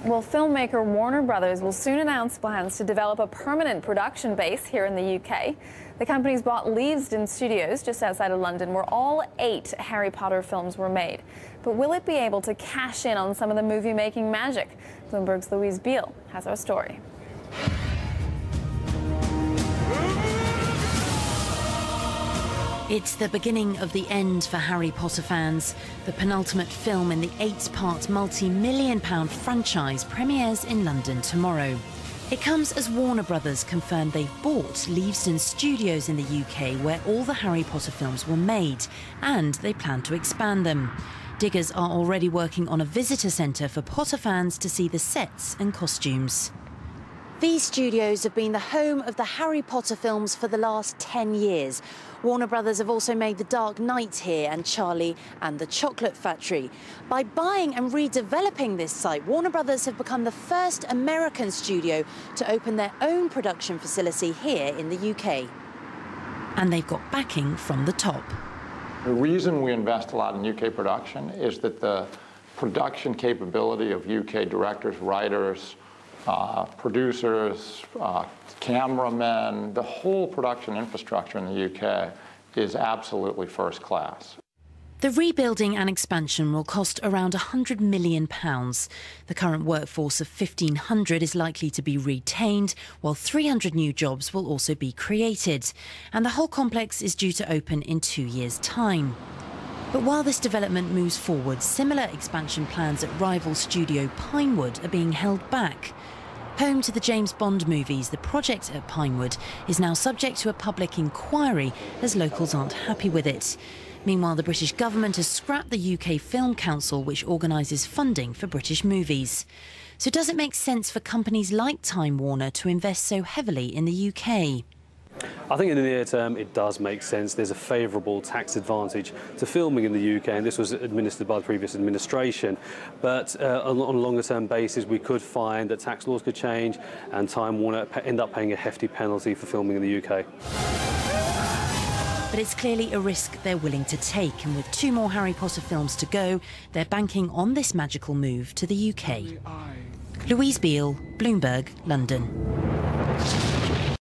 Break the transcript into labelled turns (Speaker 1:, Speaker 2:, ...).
Speaker 1: Well, filmmaker Warner Brothers will soon announce plans to develop a permanent production base here in the UK. The company's bought Leavesden Studios, just outside of London, where all 8 Harry Potter films were made. But will it be able to cash in on some of the movie-making magic? Bloomberg's Louise Beale has our story.
Speaker 2: It's the beginning of the end for Harry Potter fans. The penultimate film in the 8-part multi-million-pound franchise premieres in London tomorrow. It comes as Warner Brothers confirmed they've bought Leavesden Studios in the UK, where all the Harry Potter films were made, and they plan to expand them. Diggers are already working on a visitor centre for Potter fans to see the sets and costumes. These studios have been the home of the Harry Potter films for the last 10 years. Warner Brothers have also made The Dark Knight here and Charlie and the Chocolate Factory. By buying and redeveloping this site, Warner Brothers have become the first American studio to open their own production facility here in the UK. And they've got backing from the top.
Speaker 3: The reason we invest a lot in UK production is that the production capability of UK directors, writers, producers, cameramen, the whole production infrastructure in the UK is absolutely first class.
Speaker 2: The rebuilding and expansion will cost around £100 million. The current workforce of 1,500 is likely to be retained, while 300 new jobs will also be created. And the whole complex is due to open in 2 years' time. But while this development moves forward, similar expansion plans at rival studio Pinewood are being held back. Home to the James Bond movies, the project at Pinewood is now subject to a public inquiry as locals aren't happy with it. Meanwhile, the British government has scrapped the UK Film Council, which organises funding for British movies. So does it make sense for companies like Time Warner to invest so heavily in the UK?
Speaker 4: I think in the near term it does make sense. There's a favourable tax advantage to filming in the UK, and this was administered by the previous administration. But on a longer term basis, we could find that tax laws could change and Time Warner end up paying a hefty penalty for filming in the UK.
Speaker 2: But it's clearly a risk they're willing to take, and with 2 more Harry Potter films to go, they're banking on this magical move to the UK. Louise Beale, Bloomberg, London.